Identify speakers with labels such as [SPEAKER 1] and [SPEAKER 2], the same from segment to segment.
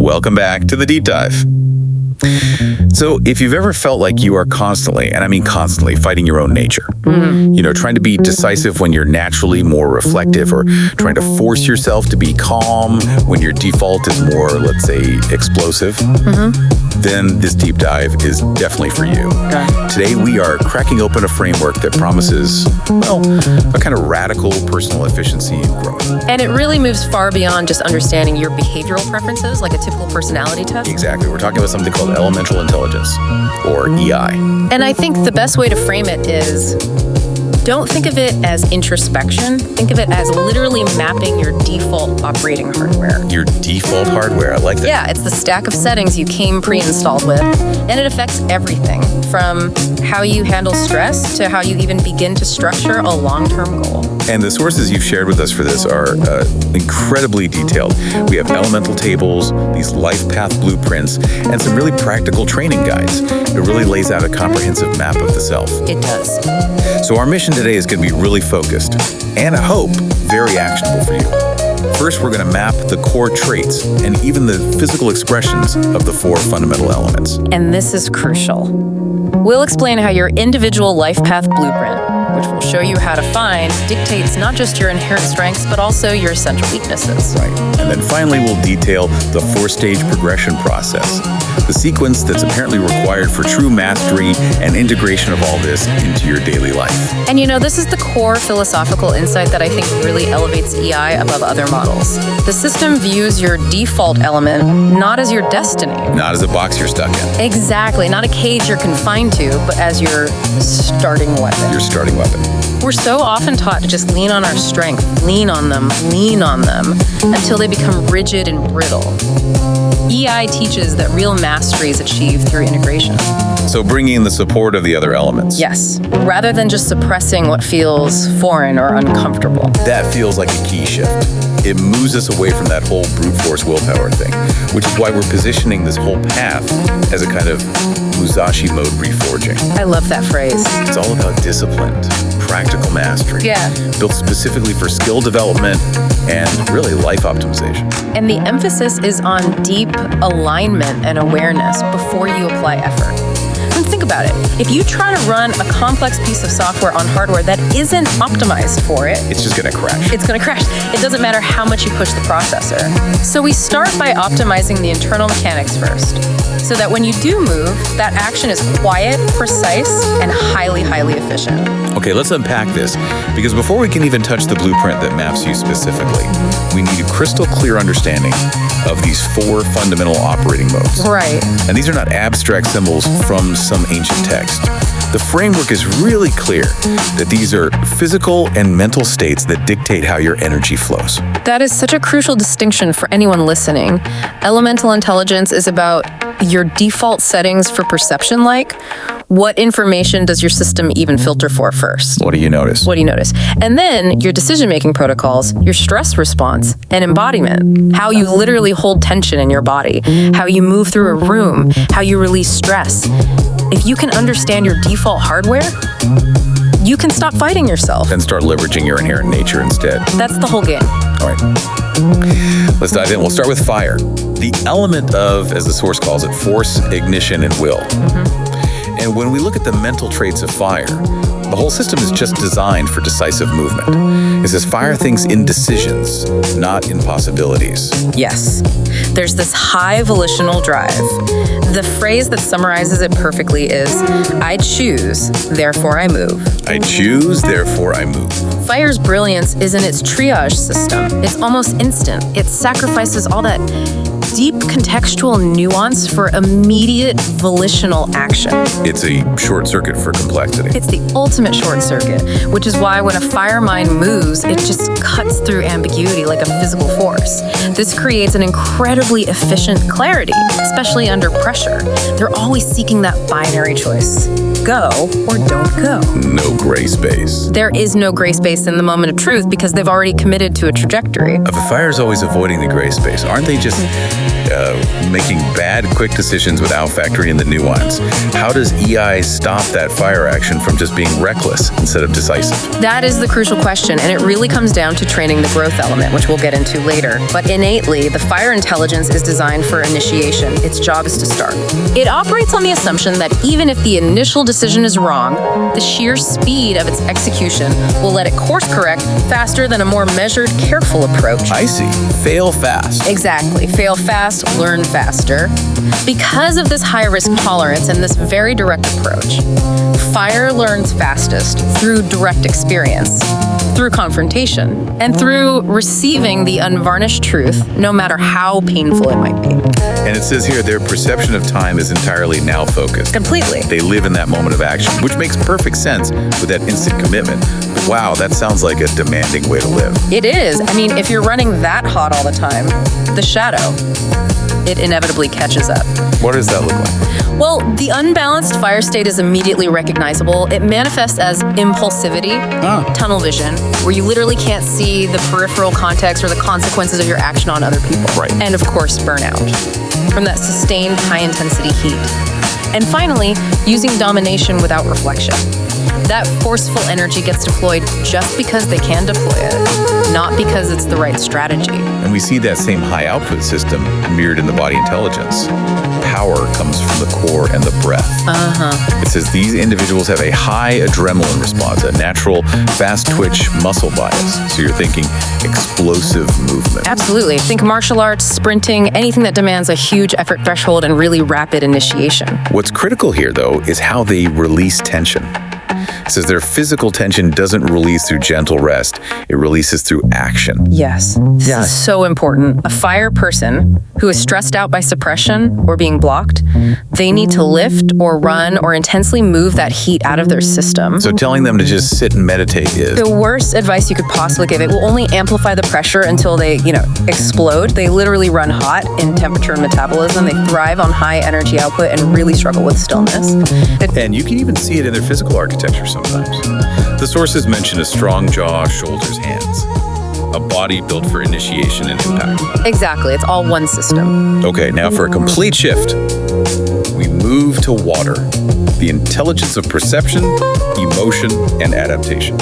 [SPEAKER 1] welcome back to the Deep Dive. So if you've ever felt like you are constantly, and I mean constantly, fighting your own nature, trying to be decisive when you're naturally more reflective, or trying to force yourself to be calm when your default is more, let's say, explosive, then this deep dive is definitely for you.
[SPEAKER 2] Okay.
[SPEAKER 1] Today we are cracking open a framework that promises, a kind of radical personal efficiency and growth.
[SPEAKER 2] And it really moves far beyond just understanding your behavioral preferences, like a typical personality test.
[SPEAKER 1] Exactly. We're talking about something called elemental intelligence, or EI.
[SPEAKER 2] And I think the best way to frame it is, don't think of it as introspection. Think of it as literally mapping your default operating hardware.
[SPEAKER 1] Your default hardware, I like that.
[SPEAKER 2] Yeah, it's the stack of settings you came pre-installed with, and it affects everything from how you handle stress to how you even begin to structure a long-term goal.
[SPEAKER 1] And the sources you've shared with us for this are incredibly detailed. We have elemental tables, these life path blueprints, and some really practical training guides. It really lays out a comprehensive map of the self.
[SPEAKER 2] It does.
[SPEAKER 1] So our mission today is going to be really focused, and I hope very actionable for you. First, we're going to map the core traits and even the physical expressions of the 4 fundamental elements.
[SPEAKER 2] And this is crucial. We'll explain how your individual life path blueprint, which will show you how to find, dictates not just your inherent strengths, but also your essential weaknesses.
[SPEAKER 1] Right. And then finally, we'll detail the 4-stage progression process, the sequence that's apparently required for true mastery and integration of all this into your daily life.
[SPEAKER 2] And this is the core philosophical insight that I think really elevates EI above other models. The system views your default element not as your destiny.
[SPEAKER 1] Not as a box you're stuck in.
[SPEAKER 2] Exactly. Not a cage you're confined to, but as your starting weapon.
[SPEAKER 1] Your starting weapon.
[SPEAKER 2] We're so often taught to just lean on our strength, lean on them, until they become rigid and brittle. EI teaches that real mastery is achieved through integration.
[SPEAKER 1] So bringing in the support of the other elements.
[SPEAKER 2] Yes, rather than just suppressing what feels foreign or uncomfortable.
[SPEAKER 1] That feels like a key shift. It moves us away from that whole brute force willpower thing, which is why we're positioning this whole path as a kind of Musashi mode reforging.
[SPEAKER 2] I love that phrase.
[SPEAKER 1] It's all about disciplined, practical mastery.
[SPEAKER 2] Yeah.
[SPEAKER 1] Built specifically for skill development and really life optimization.
[SPEAKER 2] And the emphasis is on deep alignment and awareness before you apply effort. And think about it. If you try to run a complex piece of software on hardware that isn't optimized for it,
[SPEAKER 1] it's just going to crash.
[SPEAKER 2] It's going to crash. It doesn't matter how much you push the processor. So we start by optimizing the internal mechanics first, so that when you do move, that action is quiet, precise, and highly, highly efficient.
[SPEAKER 1] Okay, let's unpack this, because before we can even touch the blueprint that maps you specifically, we need a crystal clear understanding of these 4 fundamental operating modes.
[SPEAKER 2] Right.
[SPEAKER 1] And these are not abstract symbols from some ancient text. The framework is really clear that these are physical and mental states that dictate how your energy flows.
[SPEAKER 2] That is such a crucial distinction for anyone listening. Elemental intelligence is about your default settings for perception, like what information does your system even filter for first?
[SPEAKER 1] What do you notice?
[SPEAKER 2] And then your decision-making protocols, your stress response, and embodiment, how you literally hold tension in your body, how you move through a room, how you release stress. If you can understand your default hardware, you can stop fighting yourself.
[SPEAKER 1] And start leveraging your inherent nature instead.
[SPEAKER 2] That's the whole game.
[SPEAKER 1] All right. Let's dive in. We'll start with fire. The element of, as the source calls it, force, ignition, and will. And when we look at the mental traits of fire, the whole system is just designed for decisive movement. It says fire thinks in decisions, not in possibilities.
[SPEAKER 2] Yes. There's this high volitional drive. The phrase that summarizes it perfectly is, I choose, therefore I move.
[SPEAKER 1] I choose, therefore I move.
[SPEAKER 2] Fire's brilliance is in its triage system. It's almost instant. It sacrifices all that deep contextual nuance for immediate volitional action.
[SPEAKER 1] It's a short circuit for complexity.
[SPEAKER 2] It's the ultimate short circuit, which is why when a fire mind moves, it just cuts through ambiguity like a physical force. This creates an incredibly efficient clarity, especially under pressure. They're always seeking that binary choice. Go or don't go.
[SPEAKER 1] No gray space.
[SPEAKER 2] There is no gray space in the moment of truth because they've already committed to a trajectory.
[SPEAKER 1] If a fire's always avoiding the gray space, aren't they just making bad, quick decisions without factoring in the nuance. How does EI stop that fire action from just being reckless instead of decisive?
[SPEAKER 2] That is the crucial question, and it really comes down to training the growth element, which we'll get into later. But innately, the fire intelligence is designed for initiation. Its job is to start. It operates on the assumption that even if the initial decision is wrong, the sheer speed of its execution will let it course correct faster than a more measured, careful approach.
[SPEAKER 1] I see. Fail fast.
[SPEAKER 2] Exactly. Fail fast, learn faster. Because of this high risk tolerance and this very direct approach, fire learns fastest through direct experience, through confrontation, and through receiving the unvarnished truth, no matter how painful it might be.
[SPEAKER 1] And it says here their perception of time is entirely now focused.
[SPEAKER 2] Completely.
[SPEAKER 1] They live in that moment of action, which makes perfect sense with that instant commitment. But wow, that sounds like a demanding way to live.
[SPEAKER 2] It is. I mean, if you're running that hot all the time, the shadow, it inevitably catches up.
[SPEAKER 1] What does that look like?
[SPEAKER 2] Well, the unbalanced fire state is immediately recognizable. It manifests as impulsivity, tunnel vision, where you literally can't see the peripheral context or the consequences of your action on other people.
[SPEAKER 1] Right.
[SPEAKER 2] And of course, burnout from that sustained high-intensity heat. And finally, using domination without reflection. That forceful energy gets deployed just because they can deploy it, not because it's the right strategy.
[SPEAKER 1] And we see that same high output system mirrored in the body intelligence. Power comes from the core and the breath. It says these individuals have a high adrenaline response, a natural fast twitch muscle bias. So you're thinking explosive movement.
[SPEAKER 2] Absolutely. Think martial arts, sprinting, anything that demands a huge effort threshold and really rapid initiation.
[SPEAKER 1] What's critical here, though, is how they release tension. It says their physical tension doesn't release through gentle rest. It releases through action.
[SPEAKER 2] Yes. This is so important. A fire person who is stressed out by suppression or being blocked, they need to lift or run or intensely move that heat out of their system.
[SPEAKER 1] So telling them to just sit and meditate is
[SPEAKER 2] The worst advice you could possibly give. It will only amplify the pressure until they, explode. They literally run hot in temperature and metabolism. They thrive on high energy output and really struggle with stillness.
[SPEAKER 1] And you can even see it in their physical architecture sometimes. The sources mention a strong jaw, shoulders, hands. A body built for initiation and impact.
[SPEAKER 2] Exactly. It's all one system.
[SPEAKER 1] Okay, now for a complete shift, we move to water. The intelligence of perception, emotion, and adaptation.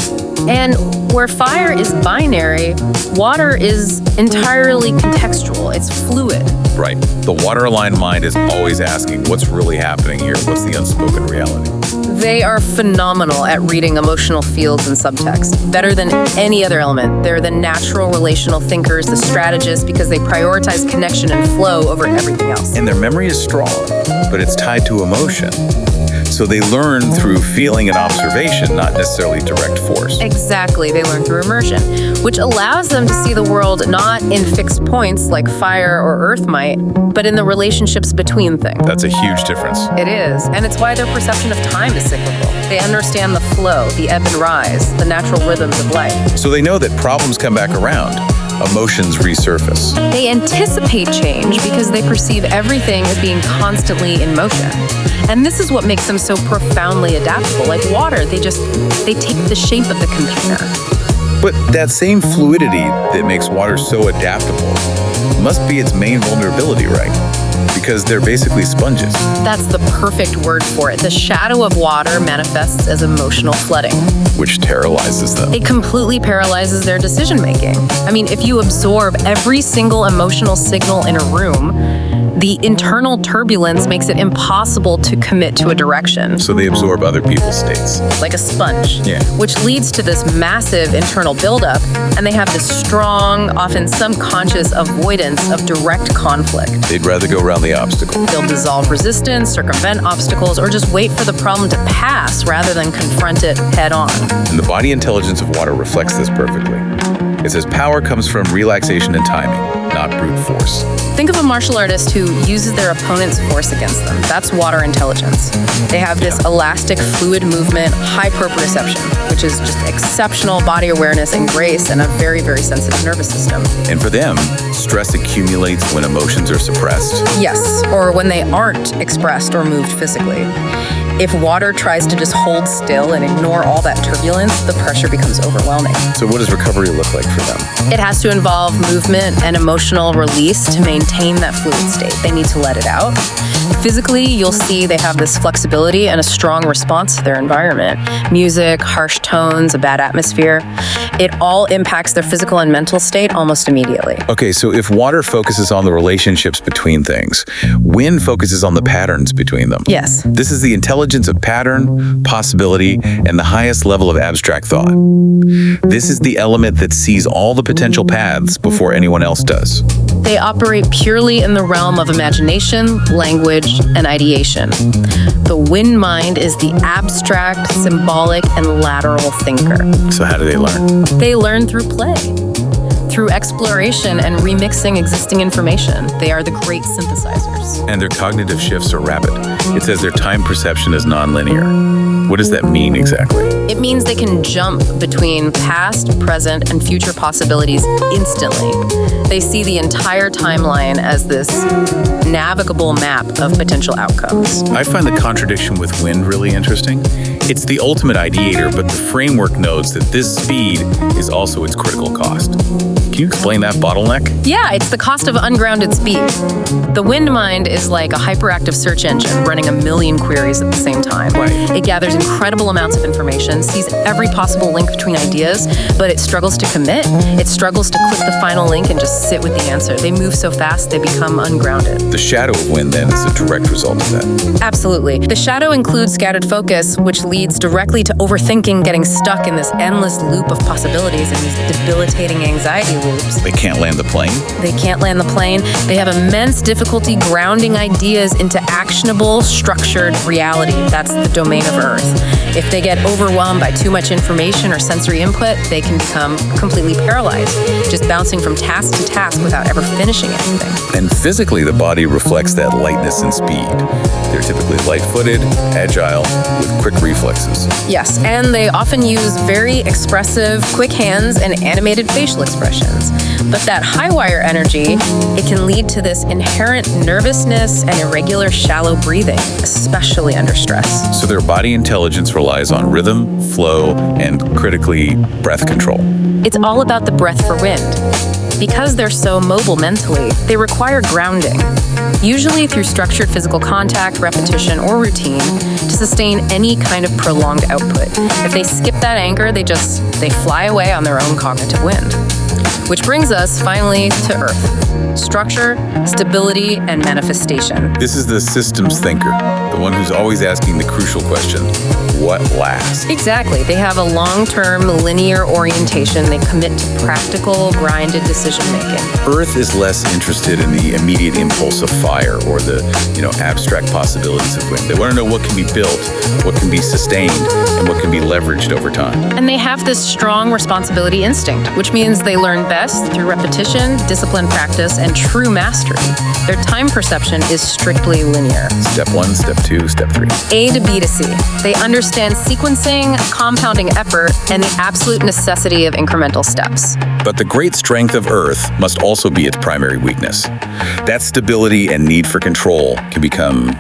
[SPEAKER 2] And where fire is binary, water is entirely contextual. It's fluid.
[SPEAKER 1] Right. The water-aligned mind is always asking, what's really happening here? What's the unspoken reality?
[SPEAKER 2] They are phenomenal at reading emotional fields and subtext, better than any other element. They're the natural relational thinkers, the strategists, because they prioritize connection and flow over everything else.
[SPEAKER 1] And their memory is strong, but it's tied to emotion. So they learn through feeling and observation, not necessarily direct force.
[SPEAKER 2] Exactly. They learn through immersion, which allows them to see the world not in fixed points like fire or earth might, but in the relationships between things.
[SPEAKER 1] That's a huge difference.
[SPEAKER 2] It is, and it's why their perception of time is cyclical. They understand the flow, the ebb and rise, the natural rhythms of life.
[SPEAKER 1] So they know that problems come back around, emotions resurface.
[SPEAKER 2] They anticipate change because they perceive everything as being constantly in motion. And this is what makes them so profoundly adaptable. Like water, they take the shape of the container.
[SPEAKER 1] But that same fluidity that makes water so adaptable must be its main vulnerability, right? Because they're basically sponges.
[SPEAKER 2] That's the perfect word for it. The shadow of water manifests as emotional flooding,
[SPEAKER 1] Which terrorizes them.
[SPEAKER 2] It completely paralyzes their decision making. I mean, if you absorb every single emotional signal in a room, the internal turbulence makes it impossible to commit to a direction.
[SPEAKER 1] So they absorb other people's states.
[SPEAKER 2] Like a sponge,
[SPEAKER 1] Yeah.
[SPEAKER 2] which leads to this massive internal buildup, and they have this strong, often subconscious avoidance of direct conflict.
[SPEAKER 1] They'd rather go around the obstacle.
[SPEAKER 2] They'll dissolve resistance, circumvent obstacles, or just wait for the problem to pass rather than confront it head on.
[SPEAKER 1] And the body intelligence of water reflects this perfectly. It says power comes from relaxation and timing, not brute force.
[SPEAKER 2] Think of a martial artist who uses their opponent's force against them. That's water intelligence. They have this elastic, fluid movement, high proprioception, which is just exceptional body awareness and grace, and a very, very sensitive nervous system.
[SPEAKER 1] And for them, stress accumulates when emotions are suppressed.
[SPEAKER 2] Yes, or when they aren't expressed or moved physically. If water tries to just hold still and ignore all that turbulence, the pressure becomes overwhelming.
[SPEAKER 1] So what does recovery look like for them?
[SPEAKER 2] It has to involve movement and emotional release to maintain that fluid state. They need to let it out. Physically, you'll see they have this flexibility and a strong response to their environment. Music, harsh tones, a bad atmosphere. It all impacts their physical and mental state almost immediately.
[SPEAKER 1] Okay, so if water focuses on the relationships between things, wind focuses on the patterns between them.
[SPEAKER 2] Yes.
[SPEAKER 1] This is the intelligence of pattern, possibility, and the highest level of abstract thought. This is the element that sees all the potential paths before anyone else does.
[SPEAKER 2] They operate purely in the realm of imagination, language, and ideation. The wind mind is the abstract, symbolic, and lateral thinker.
[SPEAKER 1] So how do they learn?
[SPEAKER 2] They learn through play, through exploration and remixing existing information. They are the great synthesizers.
[SPEAKER 1] And their cognitive shifts are rapid. It says their time perception is nonlinear. What does that mean exactly?
[SPEAKER 2] It means they can jump between past, present, and future possibilities instantly. They see the entire timeline as this navigable map of potential outcomes.
[SPEAKER 1] I find the contradiction with wind really interesting. It's the ultimate ideator, but the framework knows that this speed is also its critical cost. Can you explain that bottleneck?
[SPEAKER 2] Yeah, it's the cost of ungrounded speed. The wind mind is like a hyperactive search engine running a million queries at the same time.
[SPEAKER 1] Right.
[SPEAKER 2] It gathers incredible amounts of information, sees every possible link between ideas, but it struggles to commit. It struggles to click the final link and just sit with the answer. They move so fast, they become ungrounded.
[SPEAKER 1] The shadow of wind, then, is a direct result of that.
[SPEAKER 2] Absolutely. The shadow includes scattered focus, which leads directly to overthinking, getting stuck in this endless loop of possibilities and these debilitating anxiety loops.
[SPEAKER 1] They can't land the plane?
[SPEAKER 2] They can't land the plane. They have immense difficulty grounding ideas into actionable, structured reality. That's the domain of Earth. If they get overwhelmed by too much information or sensory input, they can become completely paralyzed, just bouncing from task to task without ever finishing anything.
[SPEAKER 1] And physically, the body reflects that lightness and speed. They're typically light-footed, agile, with quick reflexes.
[SPEAKER 2] Yes, and they often use very expressive, quick hands and animated facial expressions. But that high wire energy, it can lead to this inherent nervousness and irregular, shallow breathing, especially under stress.
[SPEAKER 1] So their body intelligence relies on rhythm, flow, and critically, breath control.
[SPEAKER 2] It's all about the breath for wind. Because they're so mobile mentally, they require grounding, usually through structured physical contact, repetition, or routine to sustain any kind of prolonged output. If they skip that anchor, they fly away on their own cognitive wind. Which brings us finally to Earth. Structure, stability, and manifestation.
[SPEAKER 1] This is the systems thinker, the one who's always asking the crucial question, what lasts?
[SPEAKER 2] Exactly. They have a long-term linear orientation. They commit to practical, grinded decision-making.
[SPEAKER 1] Earth is less interested in the immediate impulse of fire or the, abstract possibilities of wind. They want to know what can be built, what can be sustained, and what can be leveraged over time.
[SPEAKER 2] And they have this strong responsibility instinct, which means they learn best through repetition, disciplined practice, and true mastery. Their time perception is strictly linear.
[SPEAKER 1] Step 1, step 2, step 3.
[SPEAKER 2] A to B to C. They understand sequencing, compounding effort, and the absolute necessity of incremental steps.
[SPEAKER 1] But the great strength of Earth must also be its primary weakness. That stability and need for control can become,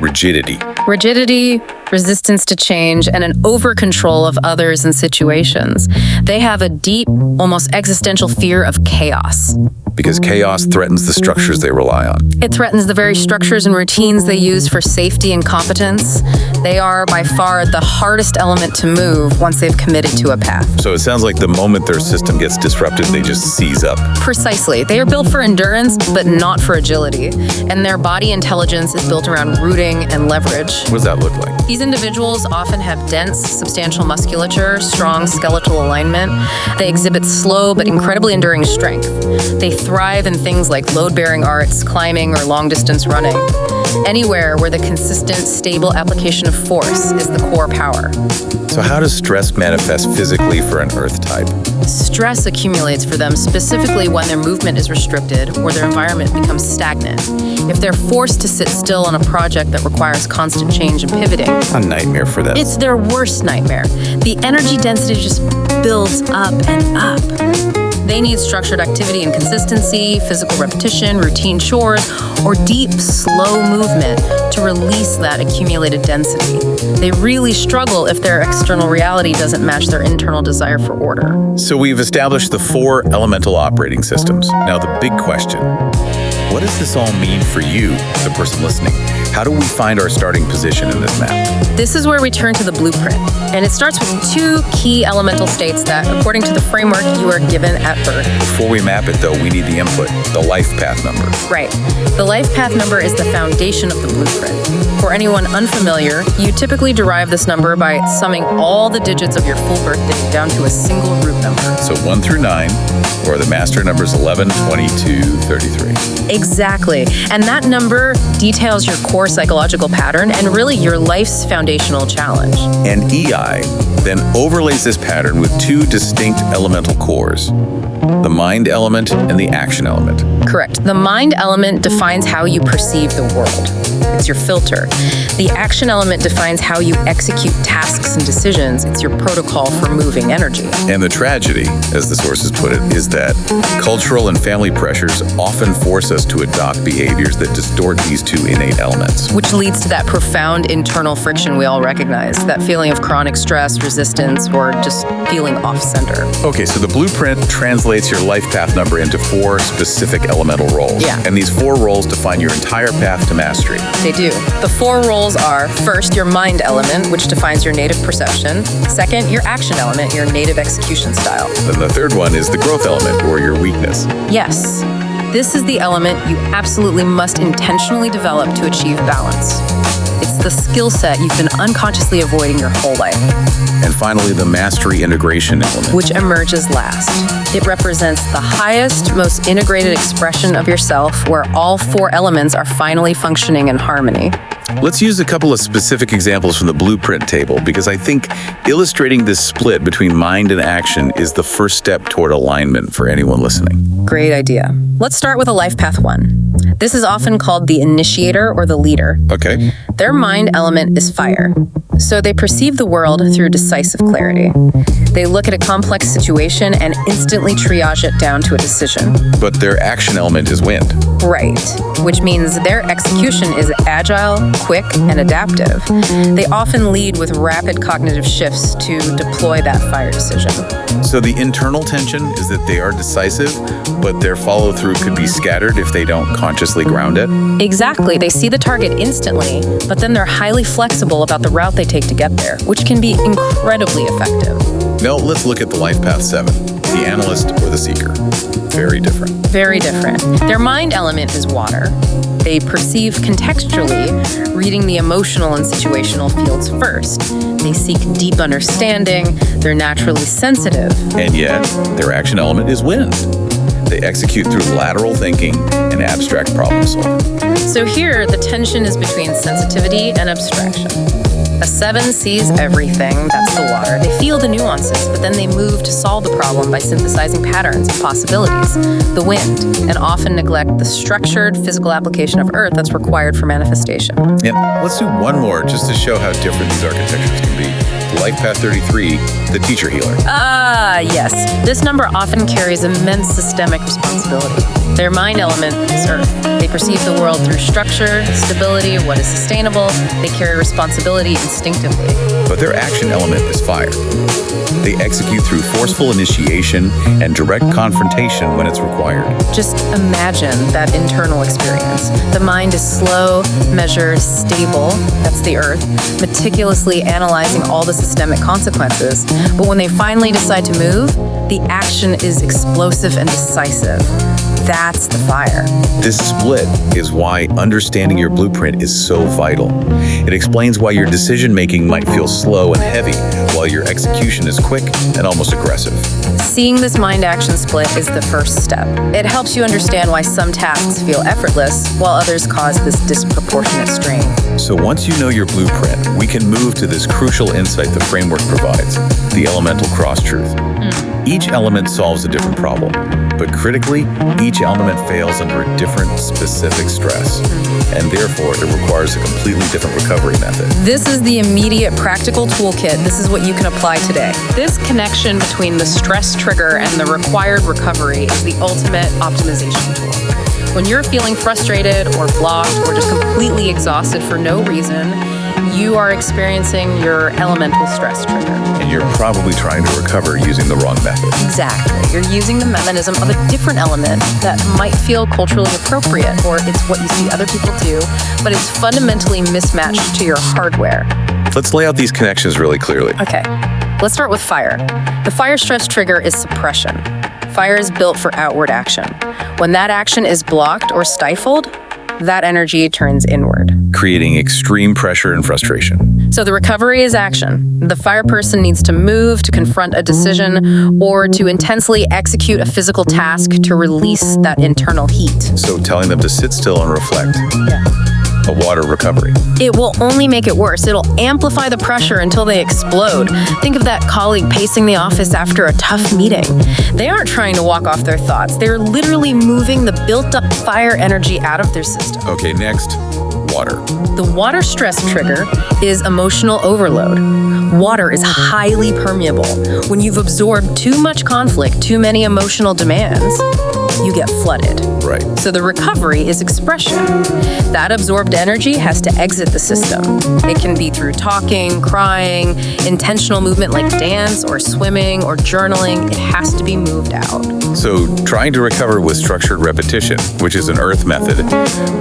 [SPEAKER 1] rigidity.
[SPEAKER 2] Rigidity, resistance to change, and an over-control of others and situations. They have a deep, almost existential fear of chaos.
[SPEAKER 1] Because chaos threatens the structures they rely on.
[SPEAKER 2] It threatens the very structures and routines they use for safety and competence. They are by far the hardest element to move once they've committed to a path.
[SPEAKER 1] So it sounds like the moment their system gets disrupted, they just seize up.
[SPEAKER 2] Precisely. They are built for endurance, but not for agility. And their body intelligence is built around rooting and leverage.
[SPEAKER 1] What does that look like?
[SPEAKER 2] These individuals often have dense, substantial musculature, strong skeletal alignment. They exhibit slow but incredibly enduring strength. They thrive in things like load-bearing arts, climbing, or long-distance running. Anywhere where the consistent, stable application of force is the core power.
[SPEAKER 1] So how does stress manifest physically for an Earth type?
[SPEAKER 2] Stress accumulates for them specifically when their movement is restricted or their environment becomes stagnant. If they're forced to sit still on a project that requires constant change and pivoting.
[SPEAKER 1] A nightmare for them.
[SPEAKER 2] It's their worst nightmare. The energy density just builds up and up. They need structured activity and consistency, physical repetition, routine chores, or deep, slow movement to release that accumulated density. They really struggle if their external reality doesn't match their internal desire for order.
[SPEAKER 1] So we've established the 4 elemental operating systems. Now the big question, what does this all mean for you, the person listening? How do we find our starting position in this map?
[SPEAKER 2] This is where we turn to the blueprint, and it starts with 2 key elemental states that, according to the framework, you are given at birth.
[SPEAKER 1] Before we map it, though, we need the input, the life path number.
[SPEAKER 2] Right. The life path number is the foundation of the blueprint. For anyone unfamiliar, you typically derive this number by summing all the digits of your full birthday down to a single root number.
[SPEAKER 1] So 1 through 9, or the master numbers 11, 22, 33.
[SPEAKER 2] Exactly. And that number details your core psychological pattern and really your life's foundational challenge.
[SPEAKER 1] And EI then overlays this pattern with 2 distinct elemental cores, the mind element and the action element.
[SPEAKER 2] Correct. The mind element defines how you perceive the world. It's your filter. The action element defines how you execute tasks and decisions. It's your protocol for moving energy.
[SPEAKER 1] And the tragedy, as the sources put it, is that cultural and family pressures often force us to adopt behaviors that distort these 2 innate elements.
[SPEAKER 2] Which leads to that profound internal friction we all recognize, that feeling of chronic stress, resistance, or just feeling off-center.
[SPEAKER 1] Okay, so the blueprint translates your life path number into 4 specific elemental roles.
[SPEAKER 2] Yeah.
[SPEAKER 1] And these 4 roles define your entire path to mastery.
[SPEAKER 2] They do. The 4 roles are, first, your mind element, which defines your native perception. Second, your action element, your native execution style.
[SPEAKER 1] Then the third one is the growth element, or your weakness.
[SPEAKER 2] Yes, this is the element you absolutely must intentionally develop to achieve balance. It's the skill set you've been unconsciously avoiding your whole life.
[SPEAKER 1] And finally, the mastery integration element.
[SPEAKER 2] Which emerges last. It represents the highest, most integrated expression of yourself where all 4 elements are finally functioning in harmony.
[SPEAKER 1] Let's use a couple of specific examples from the blueprint table, because I think illustrating this split between mind and action is the first step toward alignment for anyone listening.
[SPEAKER 2] Great idea. Let's start with a life path 1. This is often called the initiator or the leader.
[SPEAKER 1] Okay.
[SPEAKER 2] Their mind element is fire, so they perceive the world through decisive clarity. They look at a complex situation and instantly triage it down to a decision.
[SPEAKER 1] But their action element is wind.
[SPEAKER 2] Right, which means their execution is agile, quick, and adaptive. They often lead with rapid cognitive shifts to deploy that fire decision.
[SPEAKER 1] So the internal tension is that they are decisive, but their follow-through could be scattered if they don't consciously ground it.
[SPEAKER 2] Exactly. They see the target instantly, but then they're highly flexible about the route they take to get there, which can be incredibly effective.
[SPEAKER 1] Now let's look at the life path 7, the analyst or the seeker. Very different.
[SPEAKER 2] Very different. Their mind element is water. They perceive contextually, reading the emotional and situational fields first. They seek deep understanding. They're naturally sensitive.
[SPEAKER 1] And yet, their action element is wind. They execute through lateral thinking and abstract problem solving.
[SPEAKER 2] So here, the tension is between sensitivity and abstraction. A 7 sees everything, that's the water. They feel the nuances, but then they move to solve the problem by synthesizing patterns and possibilities, the wind, and often neglect the structured physical application of earth that's required for manifestation.
[SPEAKER 1] And let's do one more just to show how different these architectures can be. Life path 33, the teacher healer.
[SPEAKER 2] Ah, yes. This number often carries immense systemic responsibility. Their mind element is earth. They perceive the world through structure, stability, what is sustainable. They carry responsibility instinctively.
[SPEAKER 1] But their action element is fire. They execute through forceful initiation and direct confrontation when it's required.
[SPEAKER 2] Just imagine that internal experience. The mind is slow, measured, stable, that's the earth, meticulously analyzing all the systemic consequences. But when they finally decide to move, the action is explosive and decisive. That's the fire.
[SPEAKER 1] This split is why understanding your blueprint is so vital. It explains why your decision-making might feel slow and heavy, while your execution is quick and almost aggressive.
[SPEAKER 2] Seeing this mind-action split is the first step. It helps you understand why some tasks feel effortless, while others cause this disproportionate strain.
[SPEAKER 1] So once you know your blueprint, we can move to this crucial insight the framework provides, the elemental cross-truth. Each element solves a different problem. But critically, each element fails under a different specific stress, and therefore it requires a completely different recovery method.
[SPEAKER 2] This is the immediate practical toolkit. This is what you can apply today. This connection between the stress trigger and the required recovery is the ultimate optimization tool. When you're feeling frustrated or blocked or just completely exhausted for no reason, you are experiencing your elemental stress trigger.
[SPEAKER 1] And you're probably trying to recover using the wrong method.
[SPEAKER 2] Exactly. You're using the mechanism of a different element that might feel culturally appropriate, or it's what you see other people do, but it's fundamentally mismatched to your hardware.
[SPEAKER 1] Let's lay out these connections really clearly.
[SPEAKER 2] Okay, let's start with fire. The fire stress trigger is suppression. Fire is built for outward action. When that action is blocked or stifled, that energy turns inward,
[SPEAKER 1] Creating extreme pressure and frustration.
[SPEAKER 2] So the recovery is action. The fire person needs to move, to confront a decision, or to intensely execute a physical task to release that internal heat.
[SPEAKER 1] So telling them to sit still and reflect.
[SPEAKER 2] Yeah.
[SPEAKER 1] A water recovery.
[SPEAKER 2] It will only make it worse. It'll amplify the pressure until they explode. Think of that colleague pacing the office after a tough meeting. They aren't trying to walk off their thoughts. They're literally moving the built-up fire energy out of their system.
[SPEAKER 1] Okay, next, water.
[SPEAKER 2] The water stress trigger is emotional overload. Water is highly permeable. When you've absorbed too much conflict, too many emotional demands, you get flooded.
[SPEAKER 1] Right.
[SPEAKER 2] So the recovery is expression. That absorbed energy has to exit the system. It can be through talking, crying, intentional movement like dance or swimming or journaling. It has to be moved out.
[SPEAKER 1] So trying to recover with structured repetition, which is an earth method,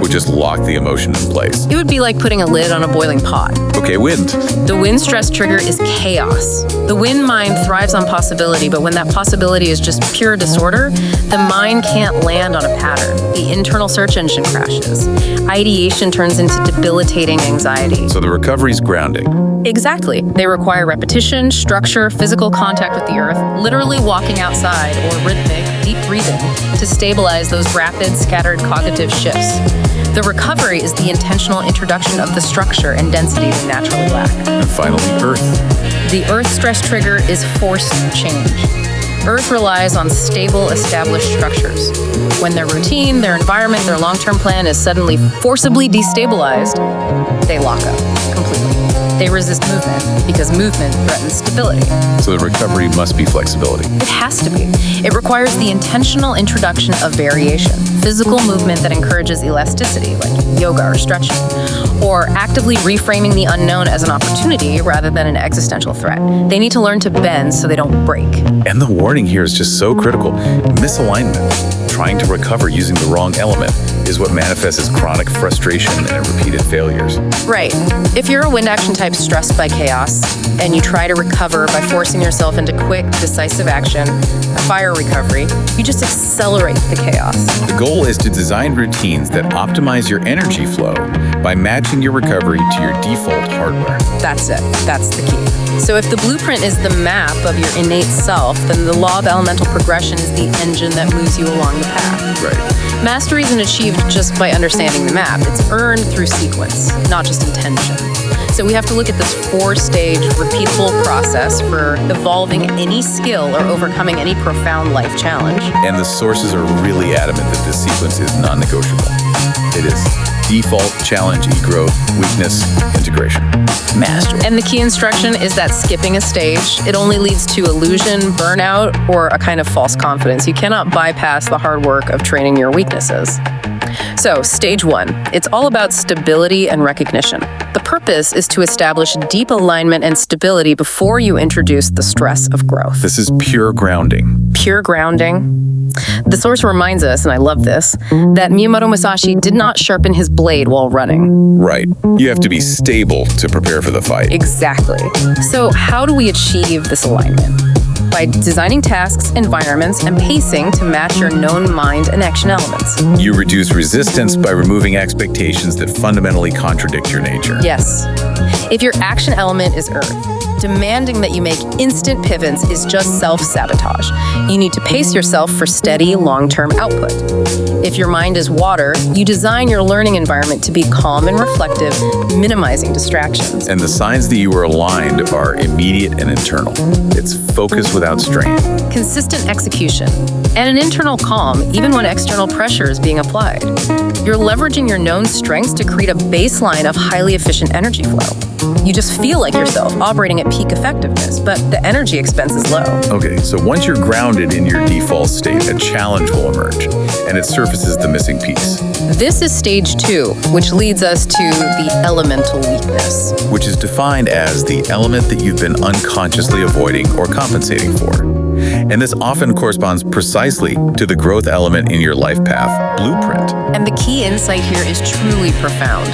[SPEAKER 1] would just lock the emotion in place.
[SPEAKER 2] It would be like putting a lid on a boiling pot.
[SPEAKER 1] Okay, wind.
[SPEAKER 2] The wind stress trigger is chaos. The wind mind thrives on possibility, but when that possibility is just pure disorder, the mind can't land on a pattern. The internal search engine crashes. Ideation turns into debilitating anxiety.
[SPEAKER 1] So the recovery's grounding.
[SPEAKER 2] Exactly. They require repetition, structure, physical contact with the earth, literally walking outside, or rhythmic, deep breathing to stabilize those rapid, scattered cognitive shifts. The recovery is the intentional introduction of the structure and density we naturally lack.
[SPEAKER 1] And finally, earth.
[SPEAKER 2] The earth stress trigger is forced change. Earth relies on stable, established structures. When their routine, their environment, their long-term plan is suddenly forcibly destabilized, they lock up completely. They resist movement because movement threatens stability.
[SPEAKER 1] So the recovery must be flexibility.
[SPEAKER 2] It has to be. It requires the intentional introduction of variation, physical movement that encourages elasticity, like yoga or stretching, or actively reframing the unknown as an opportunity rather than an existential threat. They need to learn to bend so they don't break.
[SPEAKER 1] And the warning here is just so critical. Misalignment, trying to recover using the wrong element, is what manifests as chronic frustration and repeated failures.
[SPEAKER 2] Right. If you're a wind action type stressed by chaos, and you try to recover by forcing yourself into quick, decisive action, a fire recovery, you just accelerate the chaos.
[SPEAKER 1] The goal is to design routines that optimize your energy flow by matching your recovery to your default hardware.
[SPEAKER 2] That's it. That's the key. So if the blueprint is the map of your innate self, then the law of elemental progression is the engine that moves you along the path.
[SPEAKER 1] Right.
[SPEAKER 2] Mastery isn't achieved just by understanding the map. It's earned through sequence, not just intention. So we have to look at this 4-stage, repeatable process for evolving any skill or overcoming any profound life challenge.
[SPEAKER 1] And the sources are really adamant that this sequence is non-negotiable. It is default, challenge, growth, weakness, integration. Mastery.
[SPEAKER 2] And the key instruction is that skipping a stage, it only leads to illusion, burnout, or a kind of false confidence. You cannot bypass the hard work of training your weaknesses. So, stage 1, it's all about stability and recognition. The purpose is to establish deep alignment and stability before you introduce the stress of growth.
[SPEAKER 1] This is pure grounding.
[SPEAKER 2] Pure grounding. The source reminds us, and I love this, that Miyamoto Musashi did not sharpen his blade while running.
[SPEAKER 1] Right. You have to be stable to prepare for the fight.
[SPEAKER 2] Exactly. So, how do we achieve this alignment? By designing tasks, environments, and pacing to match your known mind and action elements.
[SPEAKER 1] You reduce resistance by removing expectations that fundamentally contradict your nature.
[SPEAKER 2] Yes. If your action element is earth, demanding that you make instant pivots is just self-sabotage. You need to pace yourself for steady, long-term output. If your mind is water, you design your learning environment to be calm and reflective, minimizing distractions.
[SPEAKER 1] And the signs that you are aligned are immediate and internal. It's focus without strain.
[SPEAKER 2] Consistent execution, and an internal calm even when external pressure is being applied. You're leveraging your known strengths to create a baseline of highly efficient energy flow. You just feel like yourself operating at peak effectiveness, but the energy expense is low.
[SPEAKER 1] Okay, so once you're grounded in your default state, a challenge will emerge, and it surfaces the missing piece.
[SPEAKER 2] This is stage 2, which leads us to the elemental weakness.
[SPEAKER 1] Which is defined as the element that you've been unconsciously avoiding or compensating for. And this often corresponds precisely to the growth element in your life path blueprint.
[SPEAKER 2] And the key insight here is truly profound.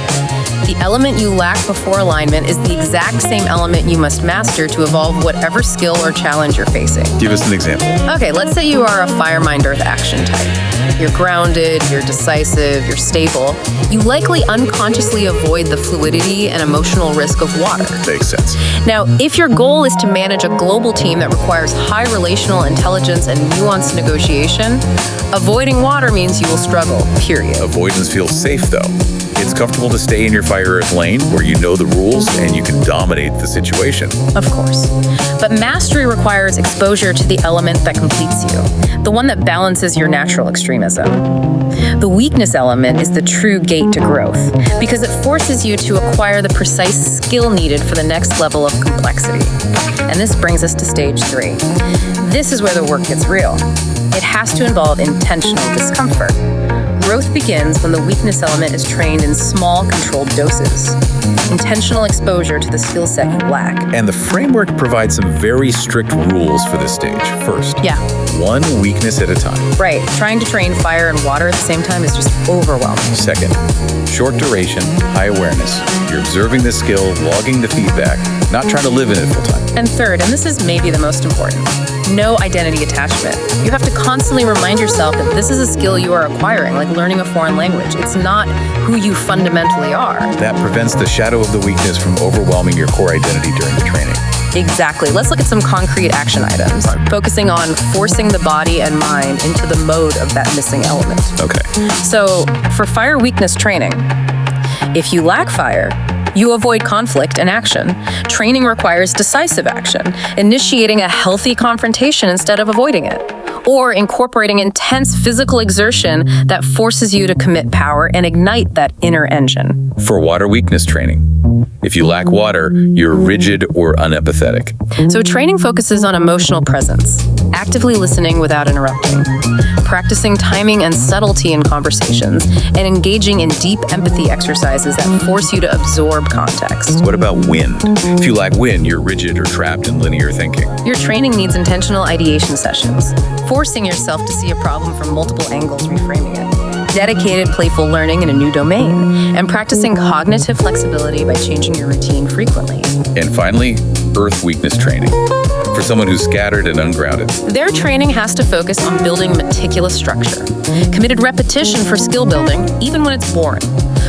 [SPEAKER 2] The element you lack before alignment is the exact same element you must master to evolve whatever skill or challenge you're facing.
[SPEAKER 1] Give us an example.
[SPEAKER 2] Okay, let's say you are a fire, mind, earth action type. You're grounded, you're decisive, you're stable. You likely unconsciously avoid the fluidity and emotional risk of water.
[SPEAKER 1] Makes sense.
[SPEAKER 2] Now, if your goal is to manage a global team that requires high relational intelligence and nuanced negotiation, avoiding water means you will struggle, period.
[SPEAKER 1] Avoidance feels safe, though. It's comfortable to stay in your fire earth lane where you know the rules and you can dominate the situation.
[SPEAKER 2] Of course. But mastery requires exposure to the element that completes you, the one that balances your natural extremism. The weakness element is the true gate to growth because it forces you to acquire the precise skill needed for the next level of complexity. And this brings us to stage 3. This is where the work gets real. It has to involve intentional discomfort. Growth begins when the weakness element is trained in small, controlled doses. Intentional exposure to the skill set you lack.
[SPEAKER 1] And the framework provides some very strict rules for this stage. First,
[SPEAKER 2] Yeah,
[SPEAKER 1] one weakness at a time.
[SPEAKER 2] right. Trying to train fire and water at the same time is just overwhelming.
[SPEAKER 1] Second, short duration, high awareness. You're observing the skill, logging the feedback, not trying to live in it full time.
[SPEAKER 2] And third, and this is maybe the most important, no identity attachment. You have to constantly remind yourself that this is a skill you are acquiring, like learning a foreign language. It's not who you fundamentally are.
[SPEAKER 1] That prevents the shadow of the weakness from overwhelming your core identity during the training.
[SPEAKER 2] Exactly. Let's look at some concrete action items, focusing on forcing the body and mind into the mode of that missing element.
[SPEAKER 1] Okay.
[SPEAKER 2] So, for fire weakness training, if you lack fire, you avoid conflict and action. Training requires decisive action, initiating a healthy confrontation instead of avoiding it, or incorporating intense physical exertion that forces you to commit power and ignite that inner engine.
[SPEAKER 1] For water weakness training, if you lack water, you're rigid or unempathetic.
[SPEAKER 2] So training focuses on emotional presence, actively listening without interrupting, practicing timing and subtlety in conversations, and engaging in deep empathy exercises that force you to absorb context.
[SPEAKER 1] What about wind? If you lack wind, you're rigid or trapped in linear thinking.
[SPEAKER 2] Your training needs intentional ideation sessions, forcing yourself to see a problem from multiple angles, reframing it, dedicated playful learning in a new domain, and practicing cognitive flexibility by changing your routine frequently.
[SPEAKER 1] And finally, earth weakness training. For someone who's scattered and ungrounded.
[SPEAKER 2] Their training has to focus on building meticulous structure, committed repetition for skill building, even when it's boring,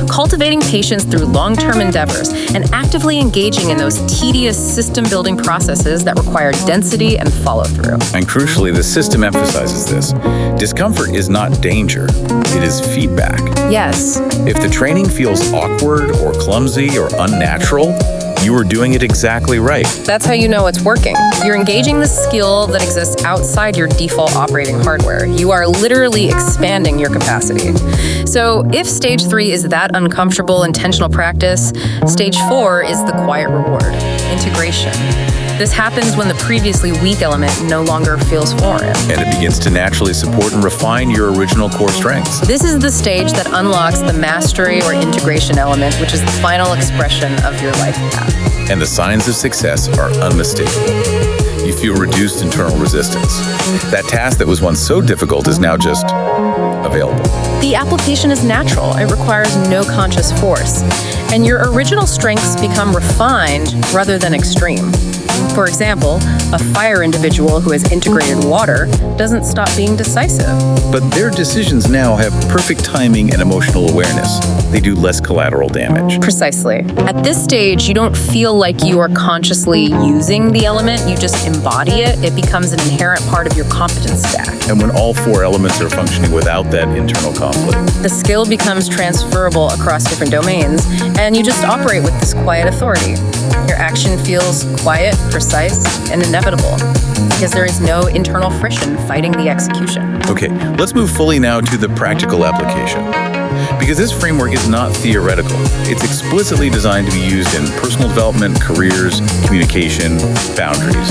[SPEAKER 2] cultivating patience through long-term endeavors, and actively engaging in those tedious system-building processes that require density and follow-through.
[SPEAKER 1] And crucially, the system emphasizes this. Discomfort is not danger, it is feedback.
[SPEAKER 2] Yes,
[SPEAKER 1] If the training feels awkward or clumsy or unnatural, you are doing it exactly right.
[SPEAKER 2] that's how you know it's working. You're engaging the skill that exists outside your default operating hardware. You are literally expanding your capacity. So if stage 3 is that uncomfortable, intentional practice, stage 4 is the quiet reward, integration. This happens when the previously weak element no longer feels foreign.
[SPEAKER 1] And it begins to naturally support and refine your original core strengths.
[SPEAKER 2] This is the stage that unlocks the mastery or integration element, which is the final expression of your life path.
[SPEAKER 1] And the signs of success are unmistakable. You feel reduced internal resistance. That task that was once so difficult is now just available.
[SPEAKER 2] The application is natural. It requires no conscious force. And your original strengths become refined rather than extreme. For example, a fire individual who has integrated water doesn't stop being decisive.
[SPEAKER 1] But their decisions now have perfect timing and emotional awareness. They do less collateral damage.
[SPEAKER 2] Precisely. At this stage, you don't feel like you are consciously using the element, you just embody it. It becomes an inherent part of your competence stack.
[SPEAKER 1] And when all 4 elements are functioning without that internal conflict, conflict.
[SPEAKER 2] The skill becomes transferable across different domains, and you just operate with this quiet authority. Your action feels quiet, precise, and inevitable because there is no internal friction fighting the execution.
[SPEAKER 1] Okay, let's move fully now to the practical application. Because this framework is not theoretical. It's explicitly designed to be used in personal development, careers, communication, boundaries.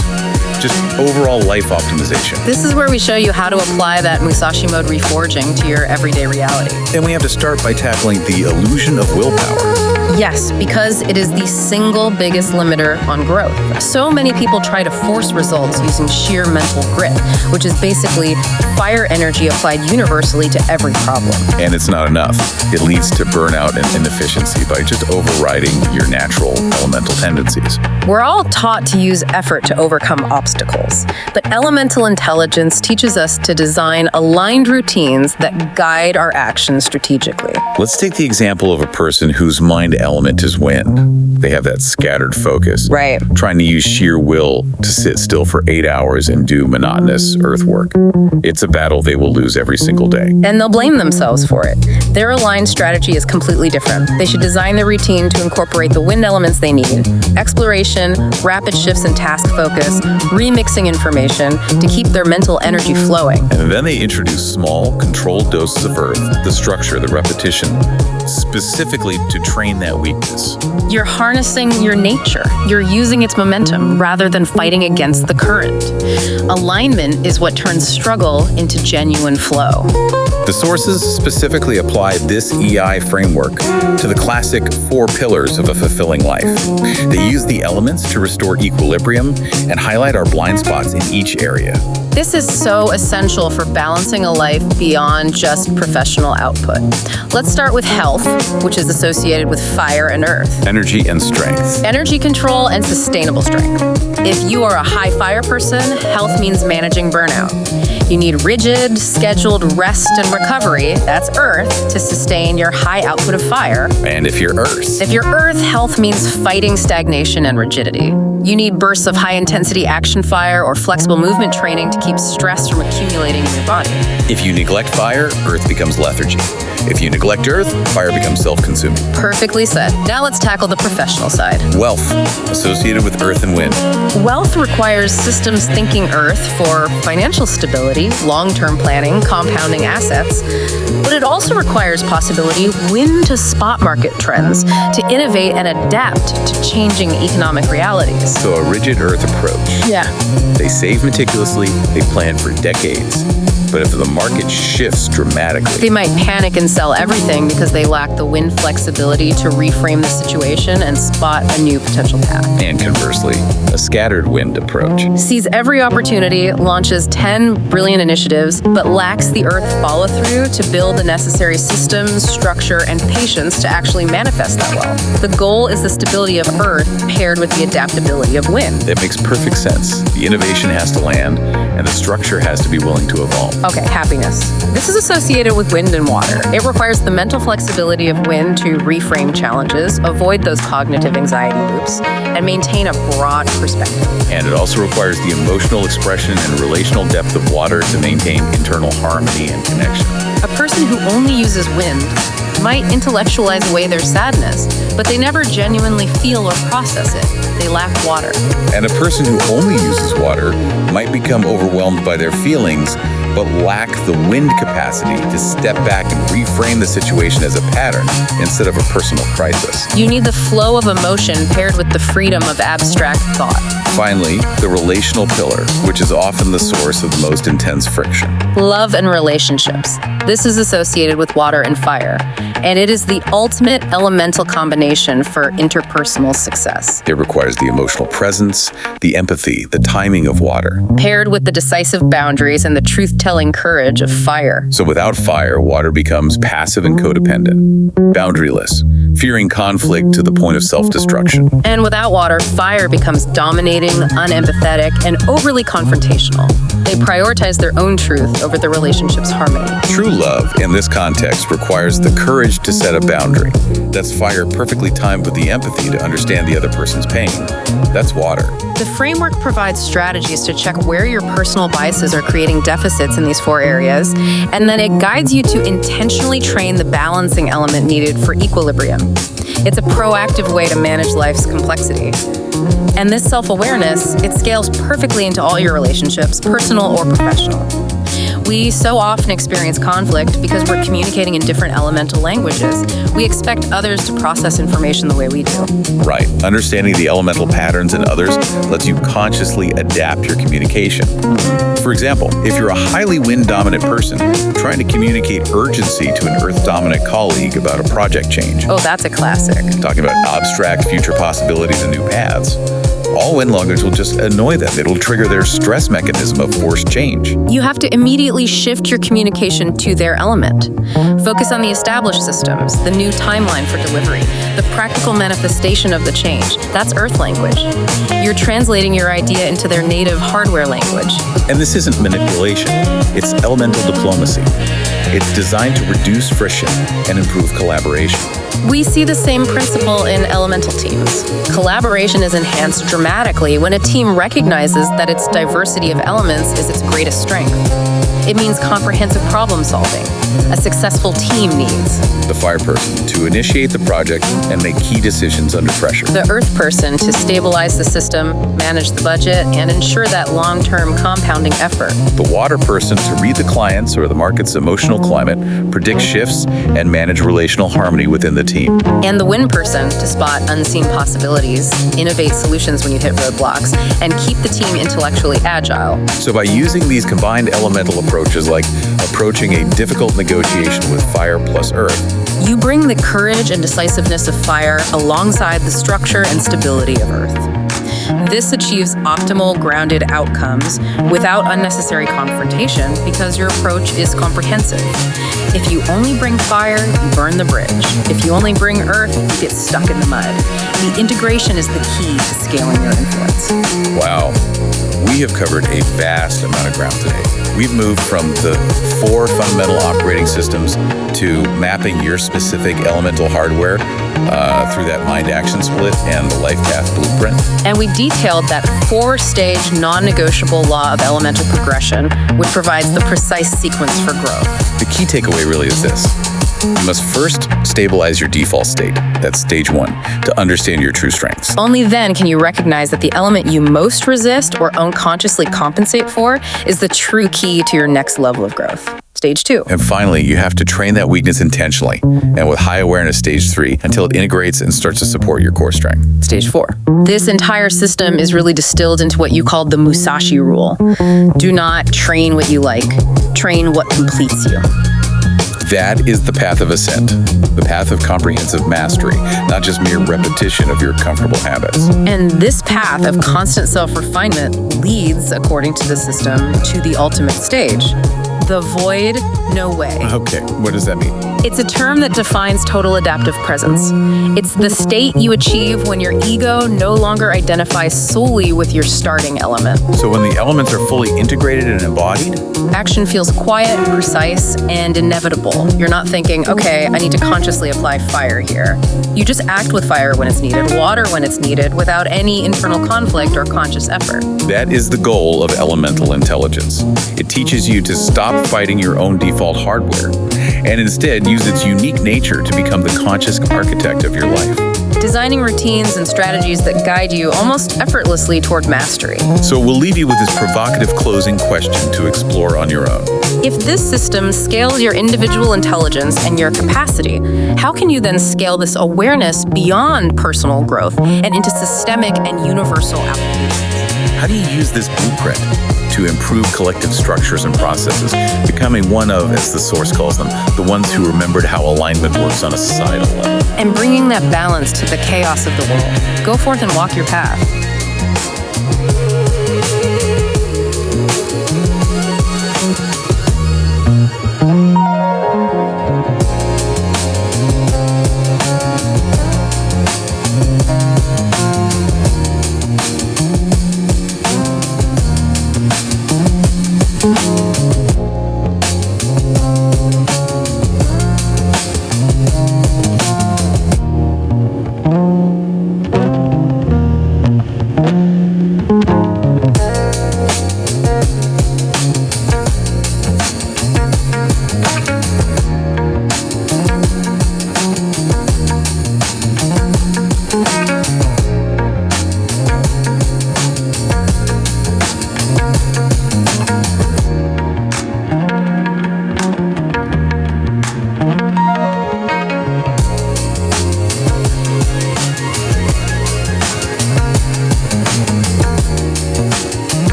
[SPEAKER 1] Just overall life optimization.
[SPEAKER 2] This is where we show you how to apply that Musashi mode reforging to your everyday reality.
[SPEAKER 1] And we have to start by tackling the illusion of willpower.
[SPEAKER 2] Yes, because it is the single biggest limiter on growth. So many people try to force results using sheer mental grit, which is basically fire energy applied universally to every problem.
[SPEAKER 1] And it's not enough. It leads to burnout and inefficiency by just overriding your natural elemental tendencies.
[SPEAKER 2] We're all taught to use effort to overcome obstacles, but elemental intelligence teaches us to design aligned routines that guide our actions strategically.
[SPEAKER 1] Let's take the example of a person whose mind element is wind. They have that scattered focus.
[SPEAKER 2] Right.
[SPEAKER 1] Trying to use sheer will to sit still for 8 hours and do monotonous earth work. It's a battle they will lose every single day.
[SPEAKER 2] And they'll blame themselves for it. Their aligned strategy is completely different. They should design their routine to incorporate the wind elements they need: exploration, rapid shifts in task focus, remixing information to keep their mental energy flowing.
[SPEAKER 1] And then they introduce small, controlled doses of earth, the structure, the repetition, specifically to train that weakness.
[SPEAKER 2] You're harnessing your nature. You're using its momentum rather than fighting against the current. Alignment is what turns struggle into genuine flow.
[SPEAKER 1] The sources specifically apply this EI framework to the classic 4 pillars of a fulfilling life. They use the elements to restore equilibrium and highlight our blind spots in each area.
[SPEAKER 2] This is so essential for balancing a life beyond just professional output. Let's start with health, which is associated with fire and earth.
[SPEAKER 1] Energy and strength.
[SPEAKER 2] Energy control and sustainable strength. If you are a high fire person, health means managing burnout. You need rigid, scheduled rest and recovery, that's earth, to sustain your high output of fire.
[SPEAKER 1] And if you're earth.
[SPEAKER 2] If you're earth, health means fighting stagnation and rigidity. You need bursts of high-intensity action fire or flexible movement training to keep stress from accumulating in your body.
[SPEAKER 1] If you neglect fire, earth becomes lethargy. If you neglect earth, fire becomes self-consuming.
[SPEAKER 2] Perfectly said. Now let's tackle the professional side.
[SPEAKER 1] Wealth, associated with earth and wind.
[SPEAKER 2] Wealth requires systems thinking earth for financial stability, long-term planning, compounding assets, but it also requires possibility wind to spot market trends, to innovate and adapt to changing economic realities.
[SPEAKER 1] So a rigid earth approach.
[SPEAKER 2] Yeah.
[SPEAKER 1] They save meticulously, they plan for decades. But if the market shifts dramatically,
[SPEAKER 2] They might panic and sell everything because they lack the wind flexibility to reframe the situation and spot a new potential path.
[SPEAKER 1] and conversely, a scattered wind approach.
[SPEAKER 2] Sees every opportunity, launches 10 brilliant initiatives, but lacks the earth follow-through to build the necessary systems, structure, and patience to actually manifest that wealth. The goal is the stability of earth paired with the adaptability of wind.
[SPEAKER 1] That makes perfect sense. The innovation has to land, and the structure has to be willing to evolve.
[SPEAKER 2] Okay, happiness. This is associated with wind and water. It requires the mental flexibility of wind to reframe challenges, avoid those cognitive anxiety loops, and maintain a broad perspective.
[SPEAKER 1] And it also requires the emotional expression and relational depth of water to maintain internal harmony and connection.
[SPEAKER 2] A person who only uses wind might intellectualize away their sadness, but they never genuinely feel or process it. They lack water.
[SPEAKER 1] And a person who only uses water might become overwhelmed by their feelings, but lack the wind capacity to step back and reframe the situation as a pattern instead of a personal crisis.
[SPEAKER 2] You need the flow of emotion paired with the freedom of abstract thought.
[SPEAKER 1] Finally, the relational pillar, which is often the source of the most intense friction.
[SPEAKER 2] Love and relationships. This is associated with water and fire, and it is the ultimate elemental combination for interpersonal success.
[SPEAKER 1] It requires the emotional presence, the empathy, the timing of water.
[SPEAKER 2] Paired with the decisive boundaries and the truth-telling courage of fire.
[SPEAKER 1] So without fire, water becomes passive and codependent, boundaryless, fearing conflict to the point of self-destruction.
[SPEAKER 2] And without water, fire becomes dominating, unempathetic, and overly confrontational. They prioritize their own truth over the relationship's harmony.
[SPEAKER 1] True love, in this context, requires the courage to set a boundary. That's fire perfectly timed with the empathy to understand the other person's pain. That's water.
[SPEAKER 2] The framework provides strategies to check where your personal biases are creating deficits in these four areas, and then it guides you to intentionally train the balancing element needed for equilibrium. It's a proactive way to manage life's complexity. And this self-awareness, it scales perfectly into all your relationships, personal or professional. We so often experience conflict because we're communicating in different elemental languages. We expect others to process information the way we do.
[SPEAKER 1] Right. Understanding the elemental patterns in others lets you consciously adapt your communication. For example, if you're a highly wind-dominant person trying to communicate urgency to an earth-dominant colleague about a project change.
[SPEAKER 2] Oh, that's a classic.
[SPEAKER 1] Talking about abstract future possibilities and new paths. All wind language will just annoy them. It'll trigger their stress mechanism of forced change.
[SPEAKER 2] You have to immediately shift your communication to their element. Focus on the established systems, the new timeline for delivery, the practical manifestation of the change. That's earth language. You're translating your idea into their native hardware language.
[SPEAKER 1] And this isn't manipulation. It's elemental diplomacy. It's designed to reduce friction and improve collaboration.
[SPEAKER 2] We see the same principle in elemental teams. Collaboration is enhanced dramatically when a team recognizes that its diversity of elements is its greatest strength. It means comprehensive problem solving. A successful team needs
[SPEAKER 1] the fire person to initiate the project and make key decisions under pressure.
[SPEAKER 2] The earth person to stabilize the system, manage the budget, and ensure that long-term compounding effort.
[SPEAKER 1] The water person to read the client's or the market's emotional climate, predict shifts, and manage relational harmony within the team.
[SPEAKER 2] And the wind person to spot unseen possibilities, innovate solutions when you hit roadblocks, and keep the team intellectually agile.
[SPEAKER 1] So by using these combined elemental approaches, like approaching a difficult negotiation with fire plus earth,
[SPEAKER 2] you bring the courage and decisiveness of fire alongside the structure and stability of earth. This achieves optimal, grounded outcomes without unnecessary confrontation because your approach is comprehensive. If you only bring fire, you burn the bridge. If you only bring earth, you get stuck in the mud. The integration is the key to scaling your influence.
[SPEAKER 1] Wow. We have covered a vast amount of ground today. We've moved from the 4 fundamental operating systems to mapping your specific elemental hardware through that mind-action split and the life path blueprint.
[SPEAKER 2] And we detailed that 4-stage non-negotiable law of elemental progression, which provides the precise sequence for growth.
[SPEAKER 1] The key takeaway really is this. You must first stabilize your default state, that's stage 1, to understand your true strengths.
[SPEAKER 2] Only then can you recognize that the element you most resist or unconsciously compensate for is the true key to your next level of growth. Stage 2.
[SPEAKER 1] And finally, you have to train that weakness intentionally and with high awareness, stage 3, until it integrates and starts to support your core strength.
[SPEAKER 2] Stage 4. This entire system is really distilled into what you called the Musashi rule. Do not train what you like, train what completes you.
[SPEAKER 1] That is the path of ascent, the path of comprehensive mastery, not just mere repetition of your comfortable habits.
[SPEAKER 2] And this path of constant self-refinement leads, according to the system, to the ultimate stage. The void, no way.
[SPEAKER 1] Okay, what does that mean?
[SPEAKER 2] It's a term that defines total adaptive presence. It's the state you achieve when your ego no longer identifies solely with your starting element.
[SPEAKER 1] So when the elements are fully integrated and embodied?
[SPEAKER 2] Action feels quiet, precise, and inevitable. You're not thinking, okay, I need to consciously apply fire here. You just act with fire when it's needed, water when it's needed, without any internal conflict or conscious effort.
[SPEAKER 1] That is the goal of elemental intelligence. It teaches you to stop fighting your own default hardware and instead use its unique nature to become the conscious architect of your life.
[SPEAKER 2] Designing routines and strategies that guide you almost effortlessly toward mastery.
[SPEAKER 1] So we'll leave you with this provocative closing question to explore on your own.
[SPEAKER 2] If this system scales your individual intelligence and your capacity, how can you then scale this awareness beyond personal growth and into systemic and universal applications?
[SPEAKER 1] How do you use this blueprint to improve collective structures and processes, becoming one of, as the source calls them, the ones who remembered how alignment works on a societal level?
[SPEAKER 2] And bringing that balance to the chaos of the world. Go forth and walk your path.